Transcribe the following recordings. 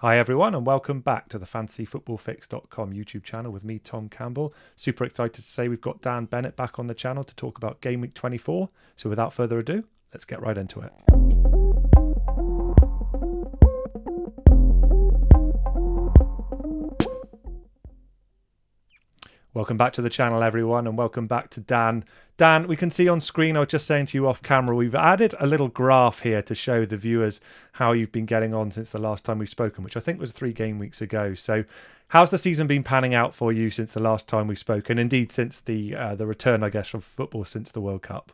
Hi everyone and welcome back to the fantasyfootballfix.com YouTube channel with me, Tom Campbell. Super excited to say we've got Dan Bennett back on the channel to talk about Game Week 24. So without further ado, let's get right into it. Welcome back to the channel, everyone, and welcome back to Dan. Dan, we can see on screen, I was just saying to you off camera, we've added a little graph here to show the viewers how you've been getting on since the last time we've spoken, which I think was 3 game weeks ago. So how's the season been panning out for you since the last time we've spoken? Indeed, since the return, I guess, from football since the World Cup.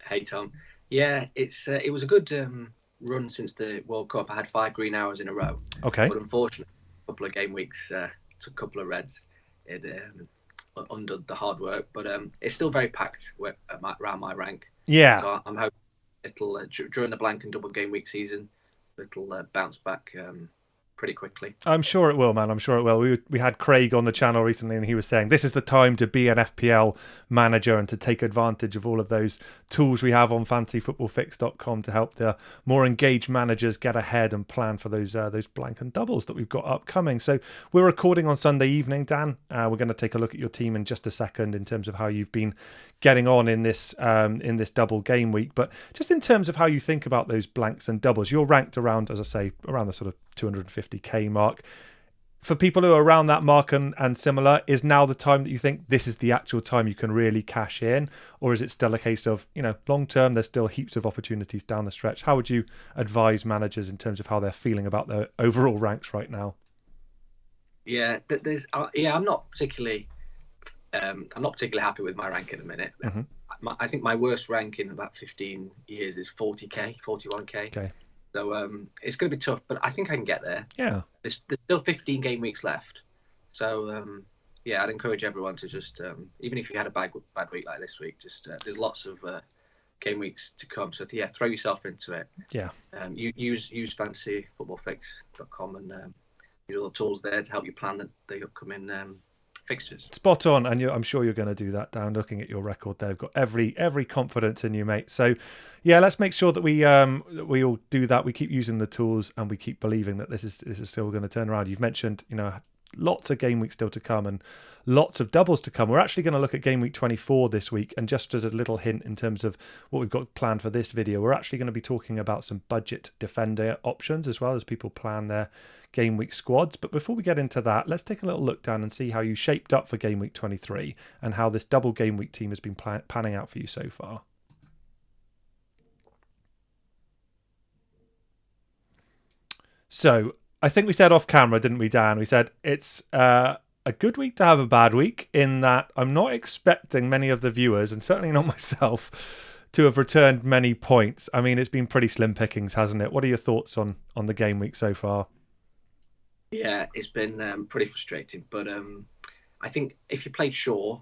Hey, Tom. Yeah, it was a good run since the World Cup. I had 5 green hours in a row. Okay. But unfortunately, a couple of game weeks took a couple of reds. It undone the hard work, but it's still very packed around my rank. Yeah. So I'm hoping it'll during the blank and double game week season, it'll bounce back pretty quickly. I'm sure it will, man. I'm sure it will. We had Craig on the channel recently and he was saying this is the time to be an FPL manager and to take advantage of all of those tools we have on fantasyfootballfix.com to help the more engaged managers get ahead and plan for those blank and doubles that we've got upcoming. So we're recording on Sunday evening, Dan. We're going to take a look at your team in just a second in terms of how you've been getting on in this double game week. But just in terms of how you think about those blanks and doubles, you're ranked around, as I say, around the sort of 250k mark. For people who are around that mark and similar, is now the time that you think this is the actual time you can really cash in? Or is it still a case of, long term, there's still heaps of opportunities down the stretch? How would you advise managers in terms of how they're feeling about their overall ranks right now? Yeah, I'm not particularly happy with my rank at the minute. Mm-hmm. I think my worst rank in about 15 years is 40k, 41k. Okay. So it's going to be tough, but I think I can get there. Yeah. There's still 15 game weeks left. So, I'd encourage everyone to just, even if you had a bad week like this week, just there's lots of game weeks to come. So, throw yourself into it. Yeah. Use fantasyfootballfix.com and use all the tools there to help you plan the upcoming fixtures. Spot on, and I'm sure you're going to do that, Dan. Looking at your record there, I've got every confidence in you, mate. So, yeah, let's make sure that we all do that. We keep using the tools, and we keep believing that this is still going to turn around. You've mentioned, lots of game weeks still to come, and lots of doubles to come. We're actually going to look at game week 24 this week, and just as a little hint in terms of what we've got planned for this video, we're actually going to be talking about some budget defender options as well as people plan their game week squads. But before we get into that, let's take a little look down and see how you shaped up for game week 23 and how this double game week team has been panning out for you so far. So I think we said off camera, didn't we, Dan? We said it's a good week to have a bad week, in that I'm not expecting many of the viewers, and certainly not myself, to have returned many points. I mean, it's been pretty slim pickings, hasn't it? What are your thoughts on the game week so far? Yeah, it's been pretty frustrating, but I think if you played Shaw,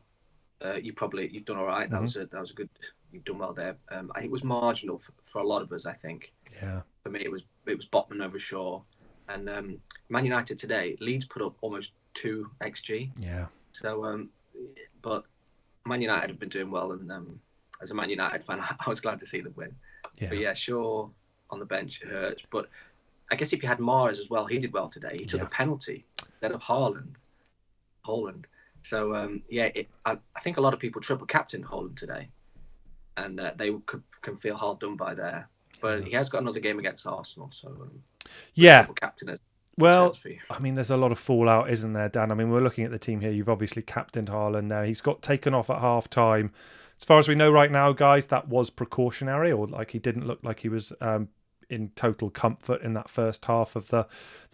you've done all right. Mm-hmm. That was a good. You've done well there. I think it was marginal for a lot of us. I think. Yeah. For me, it was Botman over Shaw, and Man United today. Leeds put up almost 2 xg. Yeah. So, but Man United have been doing well, and as a Man United fan, I was glad to see them win. Yeah. But yeah, Shaw on the bench hurts, but. I guess if you had Mars as well, he did well today. He took the penalty instead of Haaland. So, I think a lot of people triple captain Haaland today. And they can feel hard done by there. But he has got another game against Arsenal. So, triple captain. Well, I mean, there's a lot of fallout, isn't there, Dan? I mean, we're looking at the team here. You've obviously captained Haaland there. He's got taken off at half time. As far as we know right now, guys, that was precautionary, or he didn't look like he was in total comfort in that first half of the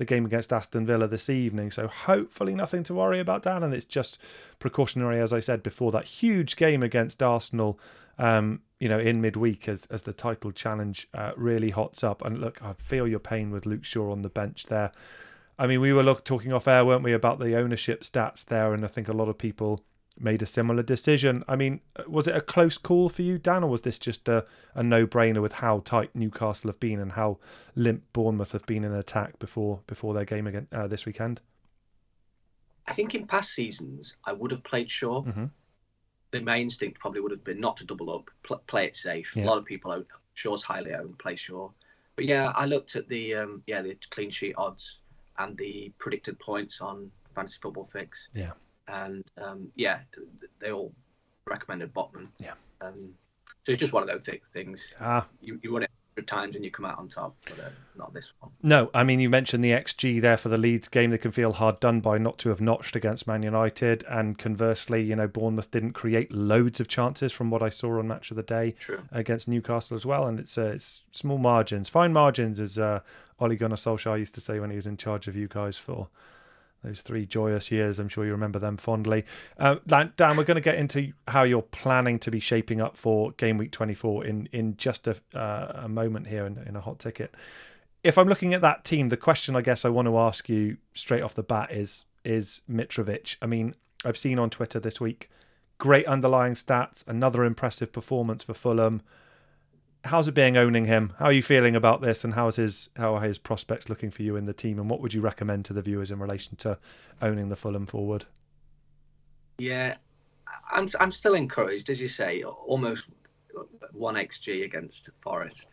game against Aston Villa this evening. So hopefully nothing to worry about, Dan, and it's just precautionary, as I said before, that huge game against Arsenal, in midweek as the title challenge really hots up. And look, I feel your pain with Luke Shaw on the bench there. I mean, we were talking off air, weren't we, about the ownership stats there, and I think a lot of people made a similar decision. I mean, was it a close call for you, Dan, or was this just a no-brainer with how tight Newcastle have been and how limp Bournemouth have been in attack before their game again this weekend? I think in past seasons, I would have played Shaw. Mm-hmm. My instinct probably would have been not to double up, play it safe. Yeah. A lot of people own Shaw's highly owned, play Shaw. But yeah, I looked at the clean sheet odds and the predicted points on Fantasy Football Fix. Yeah. And yeah, they all recommended Botman. Yeah. So it's just one of those things. Ah. You run it 100 times and you come out on top, but not this one. No, I mean, you mentioned the XG there for the Leeds game. They can feel hard done by not to have notched against Man United. And conversely, you know, Bournemouth didn't create loads of chances from what I saw on Match of the Day. True. Against Newcastle as well. And it's small margins, fine margins, as Ole Gunnar Solskjaer used to say when he was in charge of you guys for those 3 joyous years. I'm sure you remember them fondly. Dan, we're going to get into how you're planning to be shaping up for Game Week 24 in just a moment here in a hot ticket. If I'm looking at that team, the question I guess I want to ask you straight off the bat is Mitrovic. I mean, I've seen on Twitter this week, great underlying stats, another impressive performance for Fulham. How's it being owning him? How are you feeling about this, and how are his prospects looking for you in the team, and what would you recommend to the viewers in relation to owning the Fulham forward? Yeah, I'm still encouraged, as you say, almost 1xG against Forest.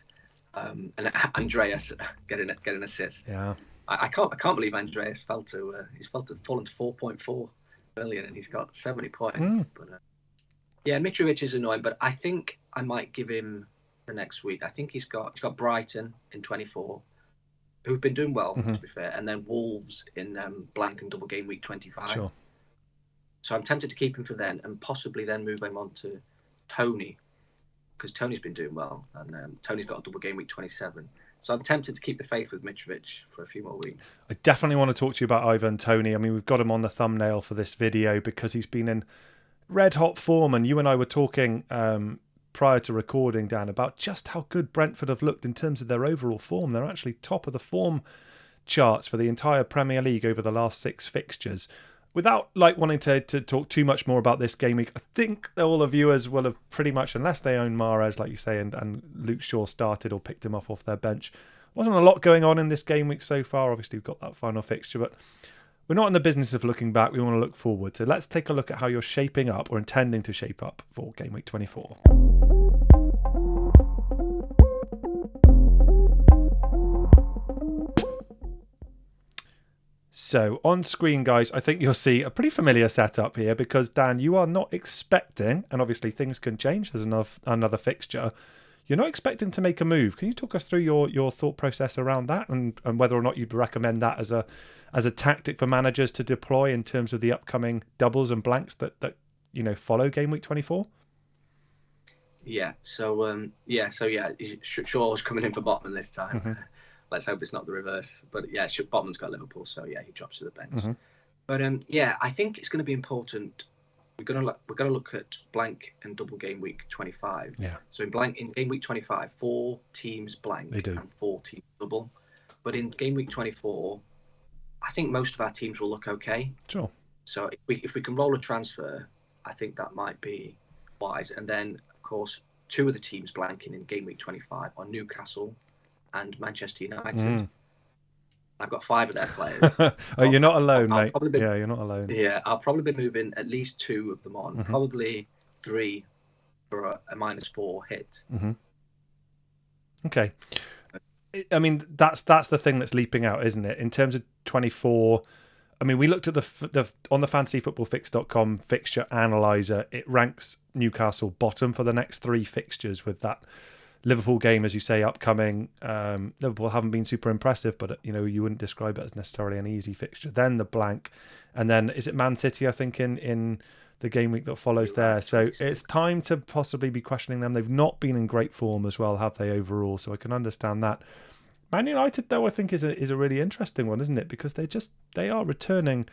And Andreas getting an assist. Yeah, I can't believe Andreas fallen to 4.4 billion, and he's got 70 points. But yeah, Mitrovic is annoying, but I think I might give him the next week. I think he's got Brighton in 24, who've been doing well, to be fair, and then Wolves in blank and double game week 25. Sure. So I'm tempted to keep him for then, and possibly then move him on to Tony, because Tony's been doing well, and Tony's got a double game week 27. So I'm tempted to keep the faith with Mitrovic for a few more weeks. I definitely want to talk to you about Ivan Toney. I mean, we've got him on the thumbnail for this video because he's been in red hot form, and you and I were talking prior to recording, Dan, about just how good Brentford have looked in terms of their overall form. They're actually top of the form charts for the entire Premier League over the last 6 fixtures. Without wanting to talk too much more about this game week, I think all the viewers will have pretty much, unless they own Mahrez, like you say, and Luke Shaw started or picked him off their bench. Wasn't a lot going on in this game week so far. Obviously, we've got that final fixture, but we're not in the business of looking back. We want to look forward. So let's take a look at how you're shaping up or intending to shape up for game week 24. So on screen, guys, I think you'll see a pretty familiar setup here because, Dan, you are not expecting, and obviously things can change, there's another fixture, you're not expecting to make a move. Can you talk us through your thought process around that and whether or not you'd recommend that as a tactic for managers to deploy in terms of the upcoming doubles and blanks that follow game week 24? Yeah, so Shaw's coming in for Botman this time. Mm-hmm. Let's hope it's not the reverse. But yeah, Botman's got Liverpool, so yeah, he drops to the bench. Mm-hmm. But yeah, I think it's going to be important. We're going to look at blank and double game week 25. Yeah. So in game week 25, 4 teams blank and 4 teams double. But in game week 24, I think most of our teams will look okay. Sure. So if we can roll a transfer, I think that might be wise. And then, of course, 2 of the teams blanking in game week 25 are Newcastle and Manchester United. I've got 5 of their players. You're not alone, mate. You're not alone. Yeah, I'll probably be moving at least 2 of them on, probably 3 for a -4 hit. Mm-hmm. Okay. I mean, that's the thing that's leaping out, isn't it? In terms of 24, I mean, we looked at the on the fantasyfootballfix.com fixture analyzer. It ranks Newcastle bottom for the next 3 fixtures with that Liverpool game, as you say, upcoming. Liverpool haven't been super impressive, but you wouldn't describe it as necessarily an easy fixture. Then the blank, and then is it Man City? I think in the game week that follows there. So it's time to possibly be questioning them. They've not been in great form as well, have they, overall? So I can understand that. Man United, though, I think is a really interesting one, isn't it? Because they are returning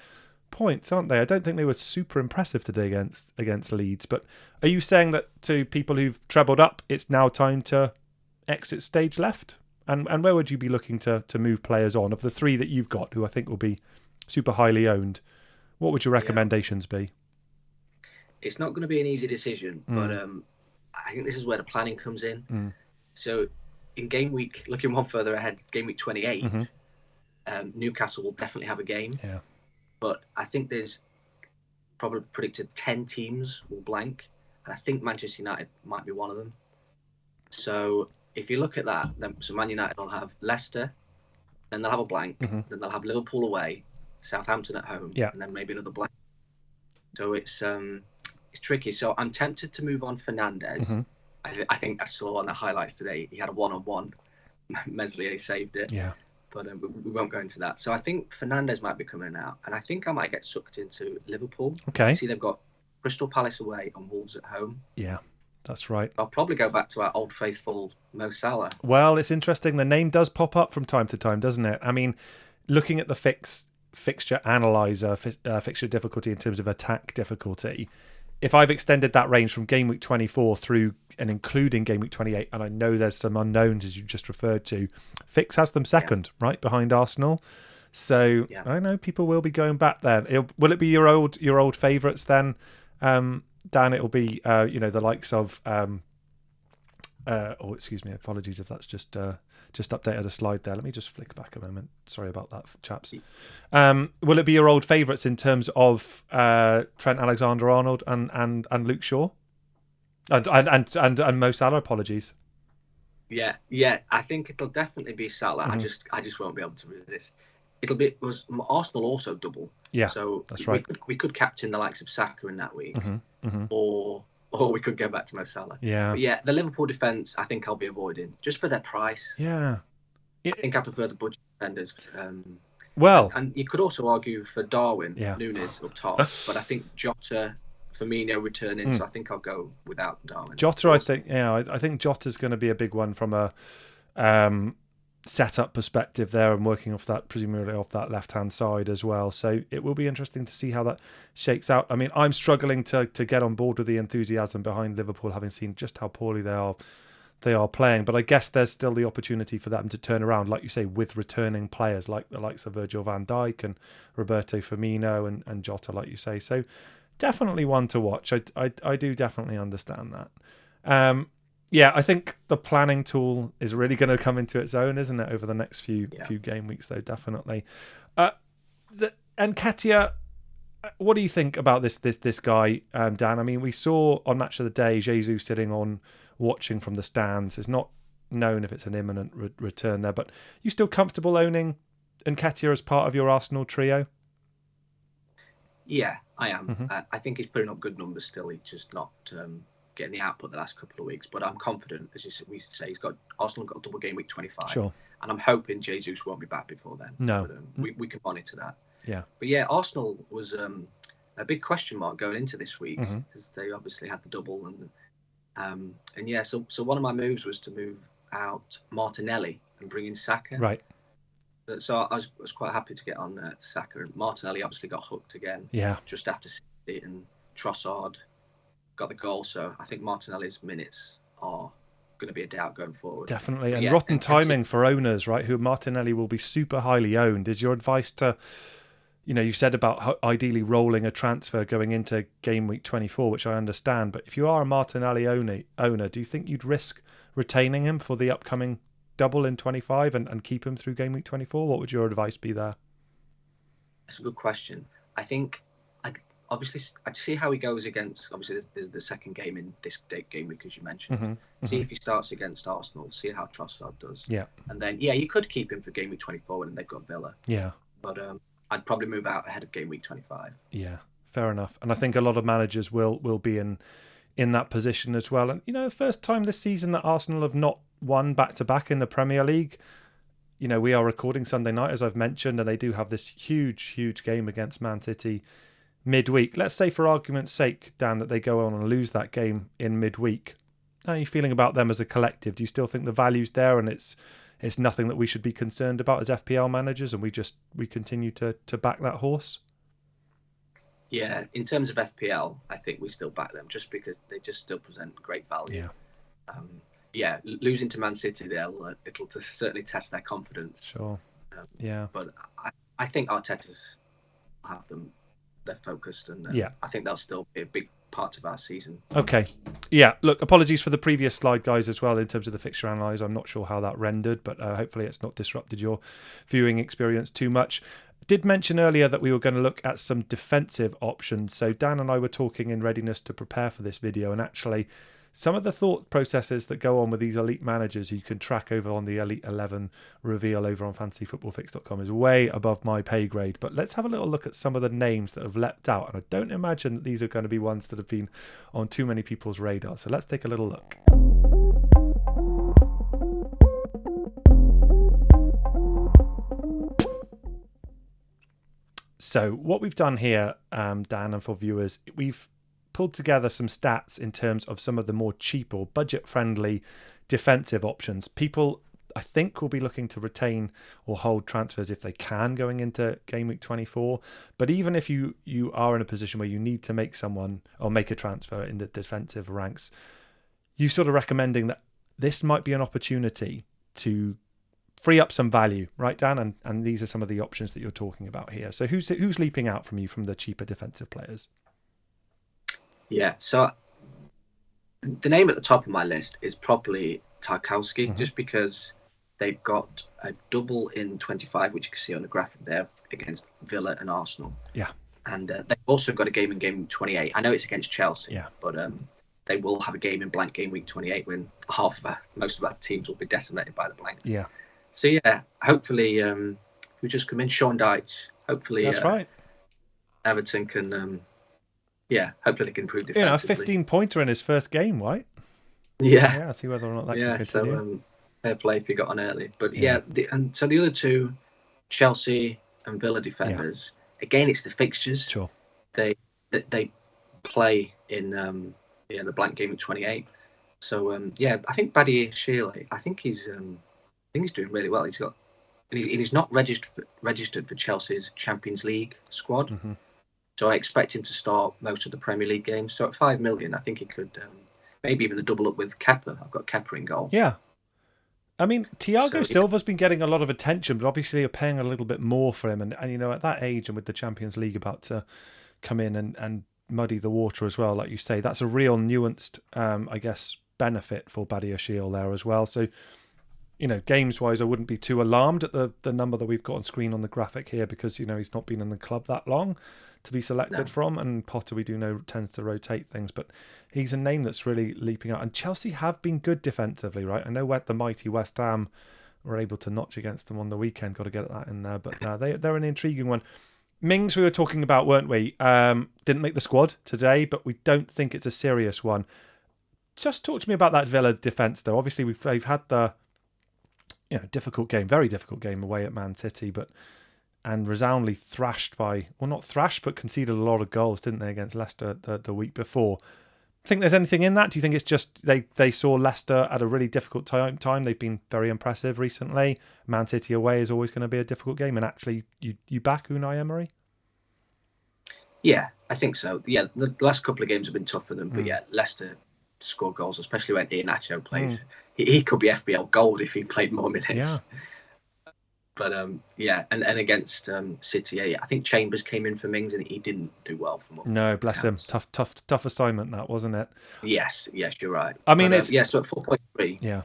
points, aren't they? I don't think they were super impressive today against Leeds. But are you saying that to people who've trebled up, it's now time to exit stage left? And where would you be looking to move players on? Of the 3 that you've got, who I think will be super highly owned, what would your recommendations be? It's not going to be an easy decision, but I think this is where the planning comes in. So in game week, looking one further ahead, game week 28, Newcastle will definitely have a game. Yeah. But I think there's probably predicted 10 teams will blank. And I think Manchester United might be one of them. So if you look at that, then so Man United will have Leicester, then they'll have a blank, then they'll have Liverpool away, Southampton at home, and then maybe another blank. So it's tricky. So I'm tempted to move on Fernandes. I think I saw on the highlights today he had a one-on-one. Meslier saved it. Yeah. But we won't go into that. So I think Fernandes might be coming out, and I think I might get sucked into Liverpool. Okay. See, they've got Crystal Palace away and Wolves at home. Yeah, that's right. I'll probably go back to our old faithful Mo Salah. Well, it's interesting. The name does pop up from time to time, doesn't it? I mean, looking at the fixture analyzer, fixture difficulty in terms of attack difficulty, if I've extended that range from game week 24 through and including game week 28, and I know there's some unknowns as you just referred to, Fix has them second, right behind Arsenal. So I know people will be going back there. Will it be your old favourites then, Dan? It'll be the likes of excuse me, apologies if that's just updated a slide there. Let me just flick back a moment. Sorry about that, chaps. Will it be your old favourites in terms of Trent Alexander-Arnold and Luke Shaw and Mo Salah? Apologies. Yeah. I think it'll definitely be Salah. I just won't be able to resist. Was Arsenal also double? Yeah, so that's right. We could captain the likes of Saka in that week, or we could go back to Mo Salah. Yeah. But the Liverpool defence, I think I'll be avoiding just for their price. Yeah. I think I prefer the budget defenders. And you could also argue for Darwin, Núñez up top, but I think Jota, Firmino returning, so I think I'll go without Darwin. Jota, I think Jota's going to be a big one from a setup perspective there, and working off that, presumably off that left-hand side as well. So it will be interesting to see how that shakes out. I mean, I'm struggling to get on board with the enthusiasm behind Liverpool, having seen just how poorly they are playing. But I guess there's still the opportunity for them to turn around, like you say, with returning players like the likes of Virgil van Dijk and Roberto Firmino and Jota, like you say. So definitely one to watch. I do definitely understand that. I think the planning tool is really going to come into its own, isn't it, over the next few game weeks, though, definitely. And Katia, what do you think about this guy, Dan? I mean, we saw on Match of the Day, Jesus sitting on watching from the stands. It's not known if it's an imminent return there, but you still comfortable owning Nketiah as part of your Arsenal trio? Yeah, I am. I think he's putting up good numbers still. He's just not getting the output the last couple of weeks, but I'm confident, as we say, Arsenal got a double game week 25, sure, and I'm hoping Jesus won't be back before then. No, but, we can monitor that. Yeah, but Arsenal was a big question mark going into this week because they obviously had the double, so one of my moves was to move out Martinelli and bring in Saka. Right. So I was quite happy to get on Saka. Martinelli obviously got hooked again. Yeah. Just after City, and Trossard got the goal. So I think Martinelli's minutes are going to be a doubt going forward. Definitely. And rotten timing for owners, right? Who Martinelli will be super highly owned. Is your advice to, you said about ideally rolling a transfer going into game week 24, which I understand. But if you are a Martinelli owner, do you think you'd risk retaining him for the upcoming double in 25 and keep him through game week 24? What would your advice be there? That's a good question. I think I'd see how he goes against, obviously there's the second game in this game week, as you mentioned. See if he starts against Arsenal, see how Trossard does. Yeah. And then, you could keep him for game week 24 when they've got Villa. Yeah. But I'd probably move out ahead of game week 25. Yeah, fair enough. And I think a lot of managers will be in that position as well. And, first time this season that Arsenal have not won back-to-back in the Premier League. We are recording Sunday night, as I've mentioned, and they do have this huge game against Man City midweek. Let's say, for argument's sake, Dan, that they go on and lose that game in midweek. How are you feeling about them as a collective? Do you still think the value's there and it's nothing that we should be concerned about as FPL managers, and we continue to back that horse? Yeah, in terms of FPL, I think we still back them just because they just still present great value. Yeah. Losing to Man City, it'll certainly test their confidence. Sure. But I think Arteta's have them. They're focused, and I think they'll still be a big part of our season. Okay. Yeah, look, apologies for the previous slide, guys, as well, in terms of the fixture analyzer. I'm not sure how that rendered, but hopefully it's not disrupted your viewing experience too much. Did mention earlier that we were going to look at some defensive options. So Dan and I were talking in readiness to prepare for this video, and actually some of the thought processes that go on with these elite managers you can track over on the Elite 11 reveal over on fantasyfootballfix.com is way above my pay grade. But let's have a little look at some of the names that have leapt out. And I don't imagine that these are going to be ones that have been on too many people's radar. So let's take a little look. So what we've done here, Dan, and for viewers, we've pulled together some stats in terms of some of the more cheap or budget-friendly defensive options. People, I think, will be looking to retain or hold transfers if they can going into Game Week 24. But even if you are in a position where you need to make someone or make a transfer in the defensive ranks, you're sort of recommending that this might be an opportunity to free up some value, right, Dan? And these are some of the options that you're talking about here. So who's leaping out from you from the cheaper defensive players? Yeah, so the name at the top of my list is probably Tarkowski, just because they've got a double in 25, which you can see on the graphic there, against Villa and Arsenal. Yeah. And they've also got a game in Game 28. I know it's against Chelsea, but they will have a game in blank Game Week 28 when most of our teams will be decimated by the blanks. Yeah. So, yeah, hopefully we just come in, Sean Dyche. Hopefully that's right. Everton can... hopefully they can improve defensively. A 15-pointer in his first game, right? Yeah. See whether or not that can continue. So fair play if you got on early. But so the other two, Chelsea and Villa defenders, again, it's the fixtures. Sure. They play in the blank game of 28. So I think Badia Shealy, I think he's doing really well. He's not registered for Chelsea's Champions League squad. Mm-hmm. So I expect him to start most of the Premier League games. So at 5 million, I think he could maybe even double up with Kepa. I've got Kepa in goal. Yeah. I mean, Thiago Silva's been getting a lot of attention, but obviously you're paying a little bit more for him. And at that age and with the Champions League about to come in and muddy the water as well, like you say, that's a real nuanced, benefit for Badia Shealy there as well. So, games-wise, I wouldn't be too alarmed at the number that we've got on screen on the graphic here because, he's not been in the club that long to be selected from, and Potter, we do know, tends to rotate things, but he's a name that's really leaping out. And Chelsea have been good defensively, right? I know the mighty West Ham were able to notch against them on the weekend, got to get that in there, but they're an intriguing one. Mings, we were talking about, weren't we? Didn't make the squad today, but we don't think it's a serious one. Just talk to me about that Villa defence, though. Obviously, we've had the difficult game, very difficult game away at Man City, and resoundingly thrashed not thrashed, but conceded a lot of goals, didn't they, against Leicester the week before? Think there's anything in that? Do you think it's just they saw Leicester at a really difficult time? They've been very impressive recently. Man City away is always going to be a difficult game, and actually, you back Unai Emery? Yeah, I think so. Yeah, the last couple of games have been tough for them, but Leicester score goals, especially when Iheanacho plays. He could be FPL gold if he played more minutes. Yeah. But and against City, I think Chambers came in for Mings and he didn't do well for much. No, bless him. Tough assignment that, wasn't it? Yes, you're right. I mean, so at 4.3,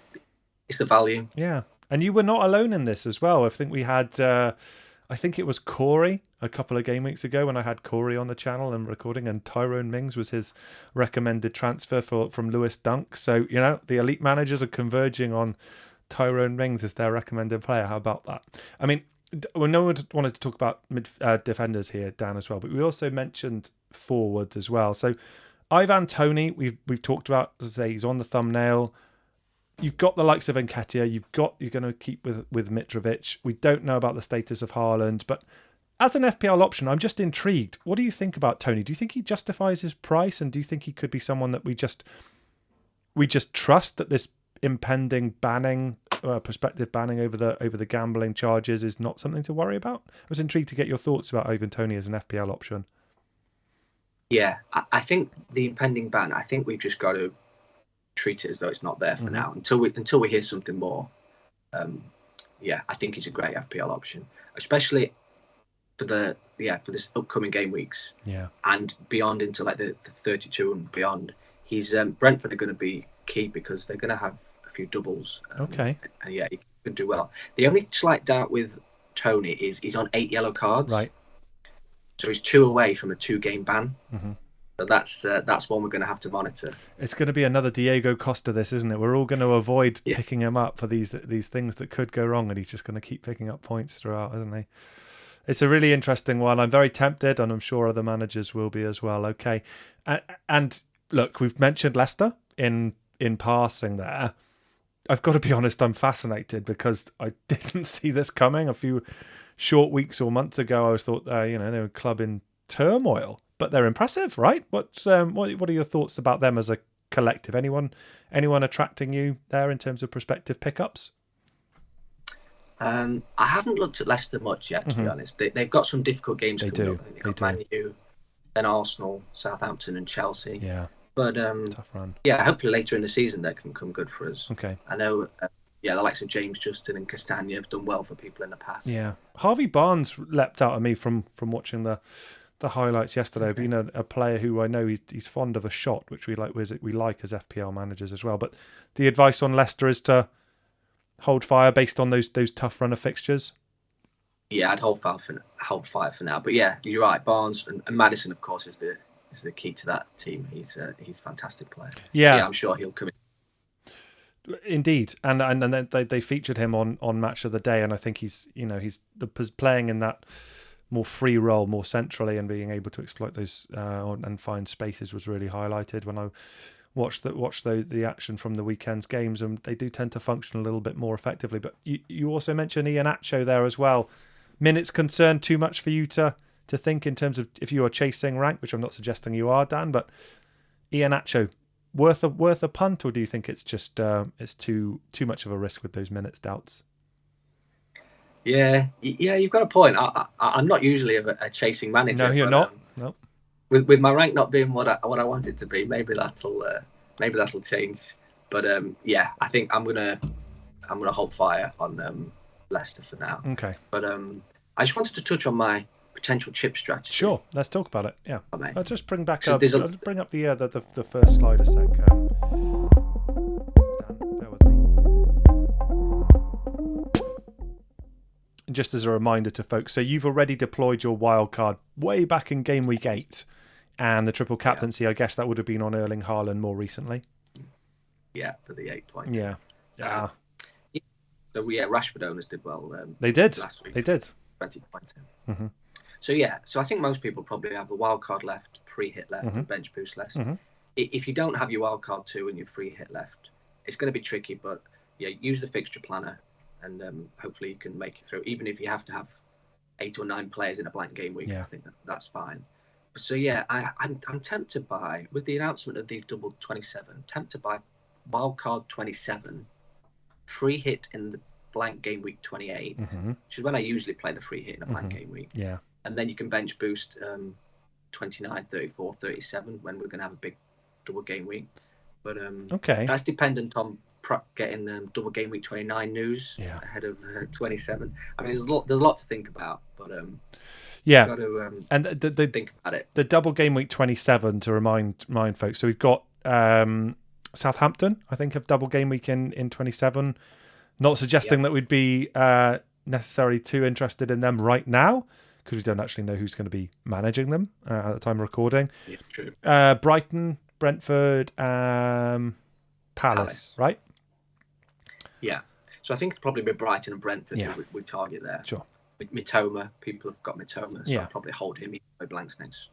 it's the value. Yeah, and you were not alone in this as well. I think we had, I think it was Corey a couple of game weeks ago when I had Corey on the channel and recording, and Tyrone Mings was his recommended transfer from Lewis Dunk. So, the elite managers are converging on Tyrone Mings as their recommended player. How about that? I mean, no one wanted to talk about defenders here, Dan, as well, but we also mentioned forwards as well. So Ivan Toney, we've talked about, as I say, he's on the thumbnail. You've got the likes of Nketiah. You're going to keep with Mitrovic. We don't know about the status of Haaland, but as an FPL option, I'm just intrigued. What do you think about Toney? Do you think he justifies his price, and do you think he could be someone that we just trust that this impending prospective banning over the gambling charges is not something to worry about? I was intrigued to get your thoughts about Ivan Toney as an FPL option. Yeah, I think the impending ban, I think we've just got to treat it as though it's not there for now until we hear something more. I think he's a great FPL option, especially for this upcoming game weeks. Yeah, and beyond into like the 32 and beyond. He's Brentford are going to be key because they're going to have a few doubles. Okay. And he can do well. The only slight doubt with Toney is he's on 8 yellow cards. Right. So he's 2 away from a 2-game ban. Mm-hmm. So that's one we're going to have to monitor. It's going to be another Diego Costa, this, isn't it? We're all going to avoid picking him up for these things that could go wrong, and he's just going to keep picking up points throughout, isn't he? It's a really interesting one. I'm very tempted, and I'm sure other managers will be as well. Okay, and look, we've mentioned Leicester in passing there. I've got to be honest, I'm fascinated because I didn't see this coming. A few short weeks or months ago, I thought they were a club in turmoil. But they're impressive, right? What are your thoughts about them as a collective? Anyone attracting you there in terms of prospective pickups? I haven't looked at Leicester much yet, to be honest. They've got some difficult games coming up. They've got Man U, then Arsenal, Southampton, and Chelsea. Yeah, but tough run. Yeah, hopefully later in the season they can come good for us. Okay, I know. The likes of James Justin and Castagna have done well for people in the past. Yeah, Harvey Barnes leapt out at me from watching the highlights yesterday. Being a player who I know he's fond of a shot, which we like as FPL managers as well. But the advice on Leicester is to hold fire based on those tough runner fixtures. Yeah, I'd hold fire for now. But yeah, you're right. Barnes and Maddison, of course, is the key to that team. He's a fantastic player. Yeah, I'm sure he'll come in. Indeed, and then they featured him on Match of the Day, and I think he's playing in that more free role, more centrally, and being able to exploit those and find spaces was really highlighted when I watched the action from the weekend's games, and they do tend to function a little bit more effectively. But you also mentioned Iheanacho there as well. Minutes concerned too much for you to think in terms of if you are chasing rank, which I'm not suggesting you are, Dan, but Iheanacho. Worth a punt, or do you think it's just it's too much of a risk with those minutes doubts? Yeah, you've got a point. I'm not usually a chasing manager. No, you're not. No. With my rank not being what I want it to be, maybe that'll change. But I think I'm gonna hold fire on Leicester for now. Okay. But I just wanted to touch on my potential chip strategy. Sure, let's talk about it. Yeah, I'll just bring back up. I'll bring up the first slide a sec. Dan, bear with me. And just as a reminder to folks, so you've already deployed your wild card way back in game week 8, and the triple captaincy. I guess that would have been on Erling Haaland more recently. Yeah, for the 8 points. Yeah. So Rashford owners did well. They did. Last week. They did. 20 points. So I think most people probably have a wild card left, free hit left, and bench boost left. If you don't have your wild card 2 and your free hit left, it's going to be tricky. But use the fixture planner, and hopefully you can make it through. Even if you have to have 8 or 9 players in a blank game week, I think that's fine. So I'm tempted by, with the announcement of these double 27, tempted by wild card 27, free hit in the blank game week 28, which is when I usually play the free hit in a blank game week. Yeah. And then you can bench boost 29, 34, 37 when we're going to have a big double game week. But that's dependent on getting double game week 29 news ahead of 27. I mean, there's a lot to think about, but got to, and think about it. The double game week 27, to remind folks. So we've got Southampton, I think, have double game week in 27. Not suggesting that we'd be necessarily too interested in them right now, because we don't actually know who's going to be managing them at the time of recording. Yeah, true. Brighton, Brentford, Palace, right? Yeah. So I think it's probably be Brighton and Brentford we target there. Sure. With Mitoma, people have got Mitoma, so Yeah. I'll probably hold him by blanks next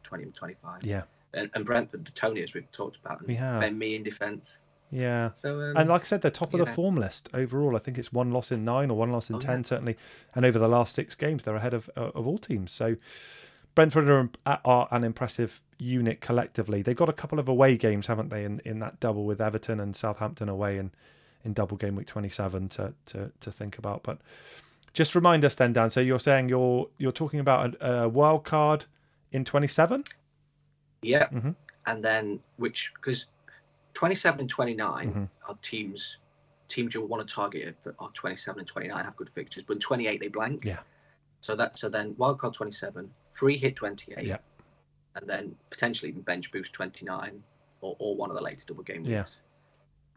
20 and 25. Yeah. And Brentford, Tony, as we've talked about. We have. Ben Mee in defence. Yeah. So, and like I said, they're top of the form list overall. I think it's 1 loss in 9 or 1 loss in 10, certainly. And over the last 6 games, they're ahead of all teams. So Brentford are an impressive unit collectively. They've got a couple of away games, haven't they, in that double with Everton and Southampton away in double game week 27 to think about. But just remind us then, Dan. So you're saying you're talking about a wild card in 27? Yeah. And then because 27 and 29 are teams you'll want to target are 27 and 29 have good fixtures, but in 28 they blank. Yeah. So then wildcard 27, free hit 28, and then potentially even bench boost 29 or one of the later double game weeks. Yeah.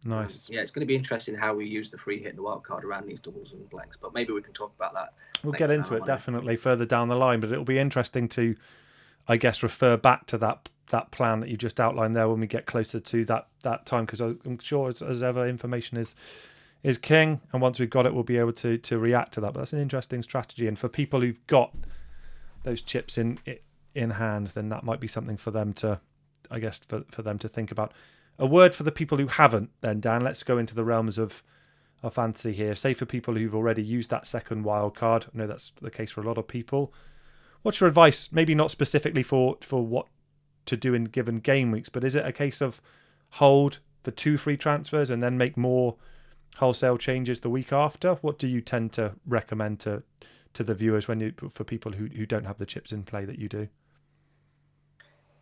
Nice. It's going to be interesting how we use the free hit and the wildcard around these doubles and blanks, but maybe we can talk about that. We'll get into it definitely further down the line, but it'll be interesting to, I guess, refer back to that that plan that you just outlined there when we get closer to that time, because I'm sure as ever information is king, and once we've got it we'll be able to react to that. But that's an interesting strategy, and for people who've got those chips in hand, then that might be something for them to, I guess, for them to think about. A word for the people who haven't then, Dan. Let's go into the realms of fantasy here. Say for people who've already used that second wild card, I know that's the case for a lot of people. What's your advice? Maybe not specifically for what to do in given game weeks, but is it a case of hold the 2 free transfers and then make more wholesale changes the week after? What do you tend to recommend to the viewers for people who don't have the chips in play that you do?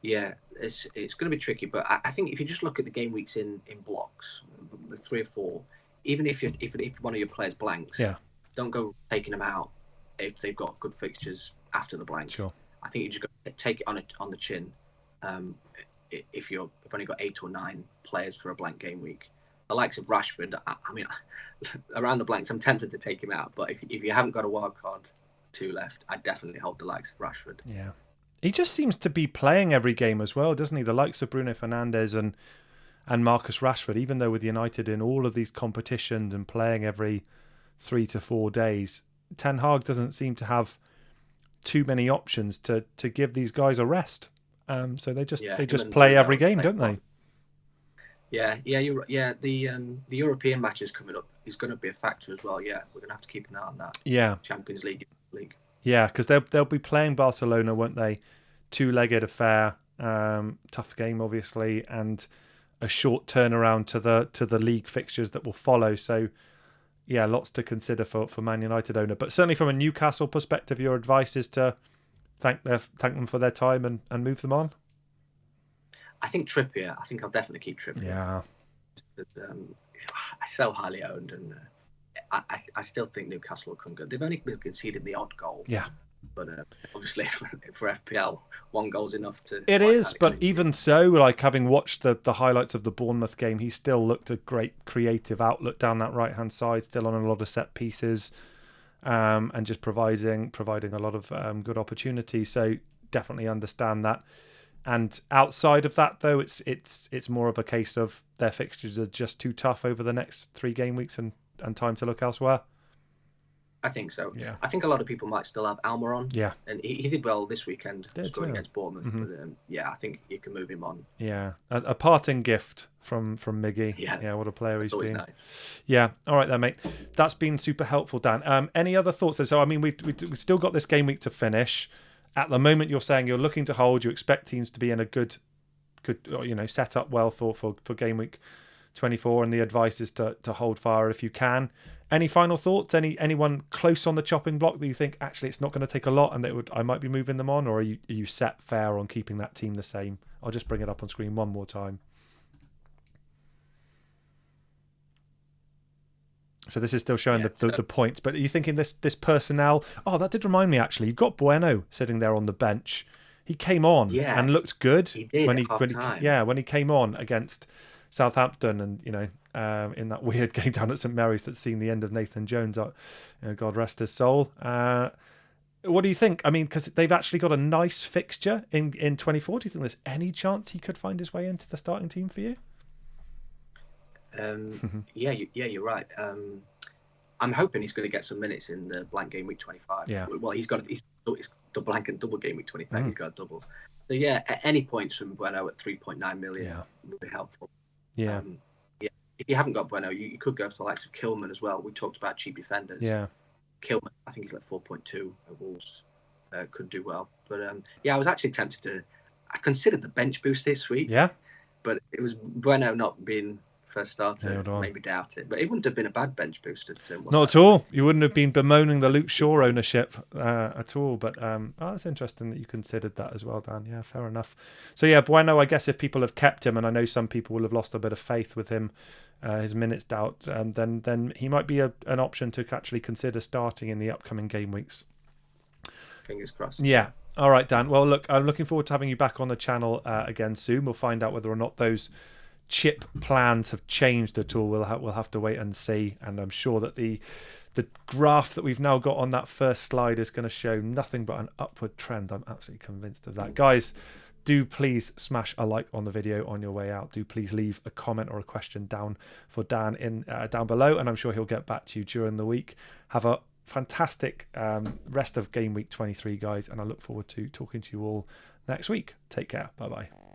Yeah, it's going to be tricky, but I think if you just look at the game weeks in blocks, the 3 or 4, even if one of your players blanks, don't go taking them out if they've got good fixtures after the blank. Sure. I think you just got to take it on the chin. If you've only got 8 or 9 players for a blank game week, the likes of Rashford, I mean, around the blanks, I'm tempted to take him out. But if you haven't got a wild card 2 left, I'd definitely hold the likes of Rashford. Yeah, he just seems to be playing every game as well, doesn't he? The likes of Bruno Fernandes and Marcus Rashford, even though with United in all of these competitions and playing every 3 to 4 days, Ten Hag doesn't seem to have too many options to give these guys a rest. So they just play every game, don't they? Yeah. The European matches coming up is going to be a factor as well. Yeah, we're going to have to keep an eye on that. Yeah, Champions League. Yeah, because they'll be playing Barcelona, won't they? 2-legged affair, tough game obviously, and a short turnaround to the league fixtures that will follow. So yeah, lots to consider for Man United owner. But certainly from a Newcastle perspective, your advice is to thank them for their time and move them on. I think Trippier. I think I'll definitely keep Trippier. Yeah. So highly owned, and I still think Newcastle will come good. They've only conceded the odd goal. Yeah. But obviously for FPL, 1 goal's enough to... It is, but even so, like having watched the highlights of the Bournemouth game, he still looked a great creative outlet down that right-hand side, still on a lot of set pieces, and just providing a lot of good opportunities. So definitely understand that. And outside of that, though, it's more of a case of their fixtures are just too tough over the next 3 game weeks and time to look elsewhere. I think so. Yeah. I think a lot of people might still have Almiron. Yeah. And he did well this weekend, scoring against Bournemouth. Mm-hmm. But yeah, I think you can move him on. Yeah. A parting gift from Miggy. Yeah. What a player he's been. Nice. Yeah. All right then, mate. That's been super helpful, Dan. Any other thoughts? So, I mean, we've still got this game week to finish. At the moment, you're saying you're looking to hold. You expect teams to be in a good, set up well for game week 24, and the advice is to hold fire if you can. Any final thoughts? Anyone close on the chopping block that you think actually it's not going to take a lot and I might be moving them on, or are you set fair on keeping that team the same? I'll just bring it up on screen one more time. So this is still showing the points, but are you thinking this personnel? Oh, that did remind me actually. You've got Bueno sitting there on the bench. He came on and looked good. He did when he came on against Southampton, and in that weird game down at St Mary's that's seen the end of Nathan Jones. God rest his soul. What do you think? I mean, because they've actually got a nice fixture in 24. Do you think there's any chance he could find his way into the starting team for you? You're right. I'm hoping he's going to get some minutes in the blank game week 25. Yeah. Well, he's the blank and double game week 25. He's got a double. So yeah, at any points from Bueno at 3.9 million would be helpful. Yeah. If you haven't got Bueno, you could go for the likes of Kilman as well. We talked about cheap defenders. Yeah. Kilman, I think he's like 4.2 at Wolves. Could do well. But I was actually tempted to. I considered the bench boost this week. Yeah. But it was Bueno not being first starter, maybe doubt it. But it wouldn't have been a bad bench boost. Not at all. You wouldn't have been bemoaning the Luke Shaw ownership at all. But that's interesting that you considered that as well, Dan. Yeah, fair enough. So yeah, Bueno, I guess if people have kept him, and I know some people will have lost a bit of faith with him, his minutes doubt, then he might be an option to actually consider starting in the upcoming game weeks. Fingers crossed. Yeah. All right, Dan. Well, look, I'm looking forward to having you back on the channel again soon. We'll find out whether or not those chip plans have changed at all. We'll have to wait and see. And I'm sure that the graph that we've now got on that first slide is going to show nothing but an upward trend. I'm absolutely convinced of that. Guys, do please smash a like on the video on your way out. Do please leave a comment or a question down for Dan down below, and I'm sure he'll get back to you during the week. Have a fantastic rest of game week 23, guys, and I look forward to talking to you all next week. Take care. Bye bye.